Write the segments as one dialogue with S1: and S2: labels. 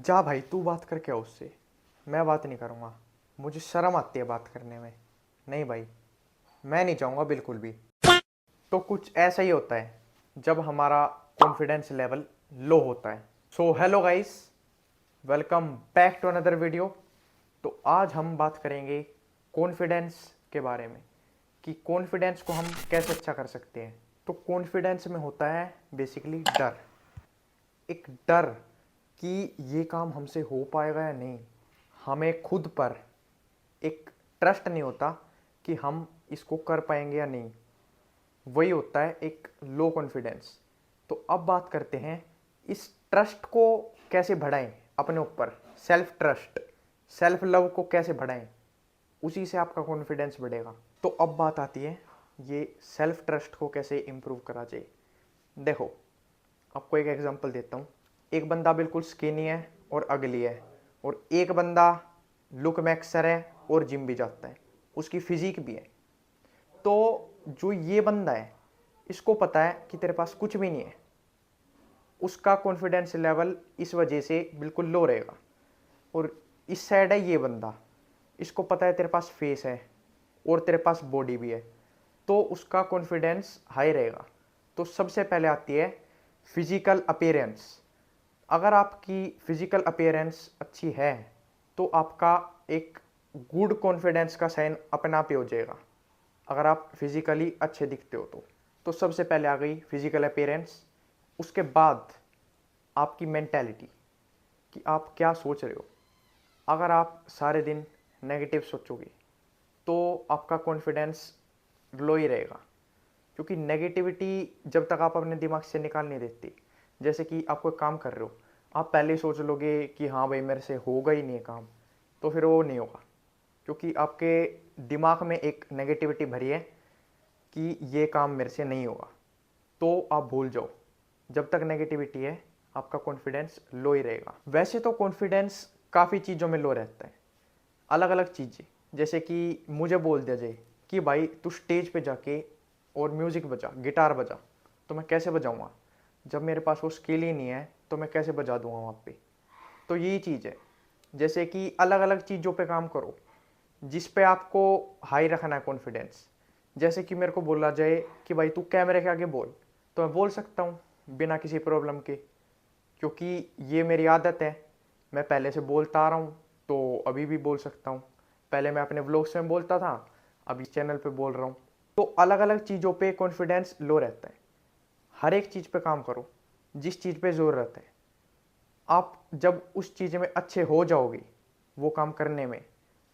S1: जा भाई, तू बात करके आ उससे। मैं बात नहीं करूँगा। मुझे शर्म आती है बात करने में। नहीं भाई, मैं नहीं चाहूँगा बिल्कुल भी। तो कुछ ऐसा ही होता है जब हमारा कॉन्फिडेंस लेवल लो होता है। So hello guys, welcome back to another video. तो आज हम बात करेंगे कॉन्फिडेंस के बारे में कि कॉन्फिडेंस को हम कैसे अच्छा कर सकते हैं। तो कॉन्फिडेंस में होता है बेसिकली डर। एक डर कि ये काम हमसे हो पाएगा या नहीं। हमें खुद पर एक ट्रस्ट नहीं होता कि हम इसको कर पाएंगे या नहीं। वही होता है एक लो कॉन्फिडेंस। तो अब बात करते हैं इस ट्रस्ट को कैसे बढ़ाएं अपने ऊपर। सेल्फ ट्रस्ट, सेल्फ लव को कैसे बढ़ाएं, उसी से आपका कॉन्फिडेंस बढ़ेगा। तो अब बात आती है ये सेल्फ ट्रस्ट को कैसे इम्प्रूव करा जाए। देखो, आपको एक एग्जांपल देता हूँ। एक बंदा बिल्कुल स्किनी है और अगली है, और एक बंदा लुक मैक्सर है और जिम भी जाता है, उसकी फिजिक भी है। तो जो ये बंदा है, इसको पता है कि तेरे पास कुछ भी नहीं है। उसका कॉन्फिडेंस लेवल इस वजह से बिल्कुल लो रहेगा। और इस साइड है ये बंदा, इसको पता है तेरे पास फेस है और तेरे पास बॉडी भी है, तो उसका कॉन्फिडेंस हाई रहेगा। तो सबसे पहले आती है फिजिकल अपीयरेंस। अगर आपकी फिजिकल अपीयरेंस अच्छी है तो आपका एक गुड कॉन्फिडेंस का साइन अपने आप ही हो जाएगा। अगर आप फिजिकली अच्छे दिखते हो तो सबसे पहले आ गई फिजिकल अपीयरेंस। उसके बाद आपकी मेंटेलिटी, कि आप क्या सोच रहे हो। अगर आप सारे दिन नेगेटिव सोचोगे तो आपका कॉन्फिडेंस लो ही रहेगा। क्योंकि नेगेटिविटी जब तक आप अपने दिमाग से निकाल नहीं देते, जैसे कि आप कोई काम कर रहे हो, आप पहले ही सोच लोगे कि हाँ भाई मेरे से होगा ही नहीं काम, तो फिर वो नहीं होगा। क्योंकि आपके दिमाग में एक नेगेटिविटी भरी है कि ये काम मेरे से नहीं होगा, तो आप भूल जाओ। जब तक नेगेटिविटी है आपका कॉन्फिडेंस लो ही रहेगा। वैसे तो कॉन्फिडेंस काफ़ी चीज़ों में लो रहता है, अलग अलग चीज़ें। जैसे कि मुझे बोल दिया जाए कि भाई तू स्टेज पे जाके और म्यूज़िक बजा, गिटार बजा, तो मैं कैसे बजाऊँगा जब मेरे पास वो स्किल ही नहीं है। तो मैं कैसे बजा दूँगा वहाँ पे। तो यही चीज़ है। जैसे कि अलग अलग चीज़ों पे काम करो जिस पे आपको हाई रखना है कॉन्फिडेंस। जैसे कि मेरे को बोला जाए कि भाई तू कैमरे के आगे बोल, तो मैं बोल सकता हूँ बिना किसी प्रॉब्लम के, क्योंकि ये मेरी आदत है। मैं पहले से बोलता आ रहा हूँ, तो अभी भी बोल सकता हूँ। पहले मैं अपने व्लॉग्स में बोलता था, अभी चैनल पे बोल रहा हूँ। तो अलग अलग चीज़ों पे कॉन्फिडेंस लो रहता है। हर एक चीज़ पे काम करो जिस चीज़ पे ज़रूरत है। आप जब उस चीज़ में अच्छे हो जाओगे वो काम करने में,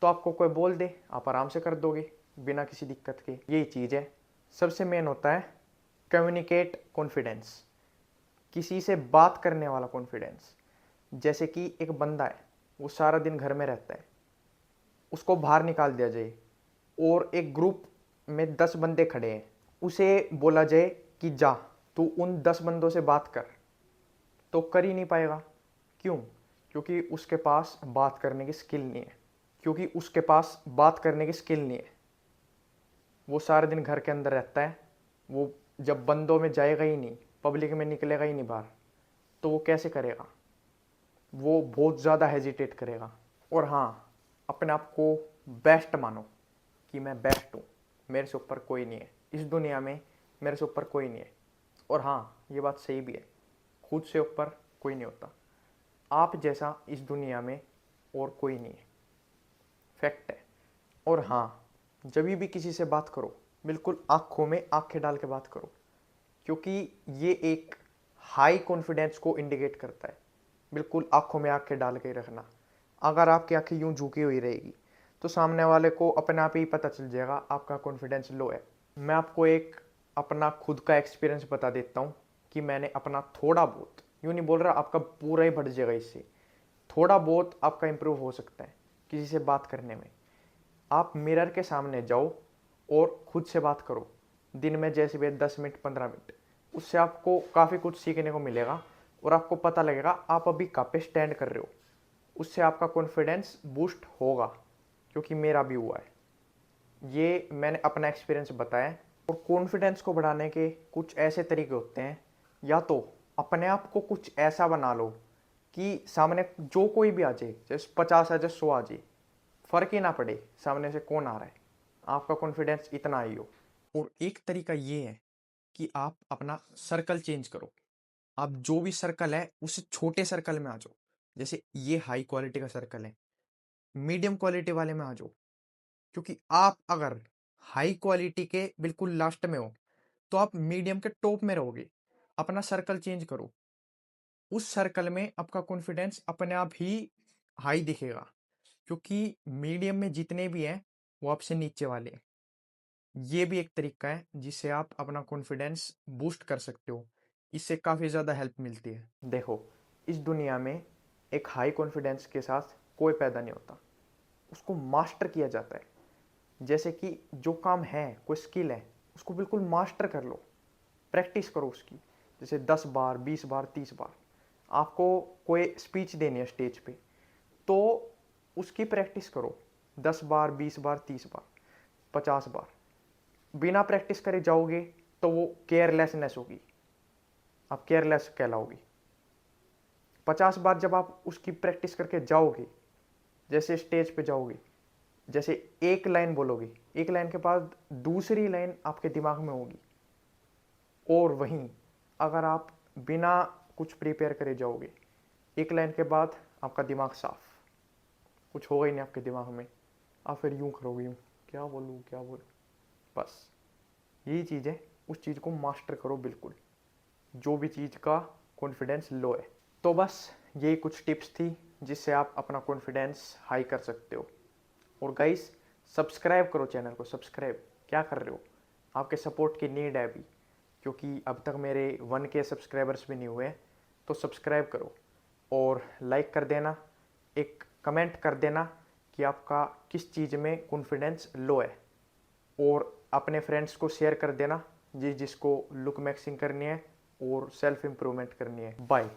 S1: तो आपको कोई बोल दे आप आराम से कर दोगे बिना किसी दिक्कत के। यही चीज़ है। सबसे मेन होता है कम्युनिकेट कॉन्फिडेंस, किसी से बात करने वाला कॉन्फिडेंस। जैसे कि एक बंदा है, वो सारा दिन घर में रहता है, उसको बाहर निकाल दिया जाए और एक ग्रुप में 10 बंदे खड़े हैं, उसे बोला जाए कि जा तू उन 10 बंदों से बात कर, तो कर ही नहीं पाएगा। क्यों? क्योंकि उसके पास बात करने की स्किल नहीं है। क्योंकि उसके पास बात करने की स्किल नहीं है। वो सारे दिन घर के अंदर रहता है। वो जब बंदों में जाएगा ही नहीं, पब्लिक में निकलेगा ही नहीं बाहर, तो वो कैसे करेगा। वो बहुत ज़्यादा हेजिटेट करेगा। और हाँ, अपने आप को बेस्ट मानो कि मैं बेस्ट हूँ, मेरे से ऊपर कोई नहीं है इस दुनिया में, मेरे से ऊपर कोई नहीं है। और हाँ, ये बात सही भी है, खुद से ऊपर कोई नहीं होता। आप जैसा इस दुनिया में और कोई नहीं है, फैक्ट है। और हाँ, जब भी किसी से बात करो बिल्कुल आंखों में आंखें डाल के बात करो, क्योंकि ये एक हाई कॉन्फिडेंस को इंडिकेट करता है। बिल्कुल आंखों में आंखें डाल के रखना। अगर आपकी आंखें यूं झुकी हुई रहेगी तो सामने वाले को अपने आप ही पता चल जाएगा आपका कॉन्फिडेंस लो है। मैं आपको एक अपना खुद का एक्सपीरियंस बता देता हूँ कि मैंने अपना थोड़ा बहुत, यूँ नहीं बोल रहा आपका पूरा ही बढ़ जाएगा इससे, थोड़ा बहुत आपका इम्प्रूव हो सकता है किसी से बात करने में। आप मिरर के सामने जाओ और खुद से बात करो दिन में, जैसे भी 10 मिनट 15 मिनट। उससे आपको काफ़ी कुछ सीखने को मिलेगा और आपको पता लगेगा आप अभी कहाँ पे स्टैंड कर रहे हो। उससे आपका कॉन्फिडेंस बूस्ट होगा, क्योंकि मेरा भी हुआ है। ये मैंने अपना एक्सपीरियंस बताया है। और कॉन्फिडेंस को बढ़ाने के कुछ ऐसे तरीके होते हैं। या तो अपने आप को कुछ ऐसा बना लो कि सामने जो कोई भी आ जाए, जैसे 50 आ जाए 100 आ जाए, फर्क ही ना पड़े सामने से कौन आ रहा है, आपका कॉन्फिडेंस इतना ही हो। और एक तरीका ये है कि आप अपना सर्कल चेंज करो। आप जो भी सर्कल है उस छोटे सर्कल में आ जाओ। जैसे ये हाई क्वालिटी का सर्कल है, मीडियम क्वालिटी वाले में आ जाओ। क्योंकि आप अगर हाई क्वालिटी के बिल्कुल लास्ट में हो तो आप मीडियम के टॉप में रहोगे। अपना सर्कल चेंज करो, उस सर्कल में आपका कॉन्फिडेंस अपने आप ही हाई दिखेगा। क्योंकि मीडियम में जितने भी हैं वो आपसे नीचे वाले हैं। ये भी एक तरीका है जिससे आप अपना कॉन्फिडेंस बूस्ट कर सकते हो। इससे काफ़ी ज़्यादा हेल्प मिलती है। देखो, इस दुनिया में एक हाई कॉन्फिडेंस के साथ कोई पैदा नहीं होता, उसको मास्टर किया जाता है। जैसे कि जो काम है, कोई स्किल है, उसको बिल्कुल मास्टर कर लो, प्रैक्टिस करो उसकी। जैसे 10 बार, 20 बार, 30 बार आपको कोई स्पीच देनी है स्टेज पे, तो उसकी प्रैक्टिस करो 10 बार, 20 बार, 30 बार, 50 बार। बिना प्रैक्टिस करे जाओगे तो वो केयरलेसनेस होगी, आप केयरलेस कहलाओगे। 50 बार जब आप उसकी प्रैक्टिस करके जाओगे, जैसे स्टेज पे जाओगे, जैसे एक लाइन बोलोगे, एक लाइन के बाद दूसरी लाइन आपके दिमाग में होगी। और वहीं अगर आप बिना कुछ प्रिपेयर करे जाओगे, एक लाइन के बाद आपका दिमाग साफ, कुछ होगा ही नहीं आपके दिमाग में। आप फिर यूं करोगे, यूं क्या बोलूँ क्या बोलूँ। बस यही चीज़ है, उस चीज़ को मास्टर करो बिल्कुल, जो भी चीज़ का कॉन्फिडेंस लो है। तो बस यही कुछ टिप्स थी जिससे आप अपना कॉन्फिडेंस हाई कर सकते हो। और गाइस, सब्सक्राइब करो चैनल को। सब्सक्राइब क्या कर रहे हो, आपके सपोर्ट की नीड है अभी, क्योंकि अब तक मेरे 1K सब्सक्राइबर्स भी नहीं हुए हैं। तो सब्सक्राइब करो और लाइक कर देना, एक कमेंट कर देना कि आपका किस चीज़ में कॉन्फिडेंस लो है। और अपने फ्रेंड्स को शेयर कर देना जिसको लुक मैक्सिंग करनी है और सेल्फ इम्प्रूवमेंट करनी है। बाय।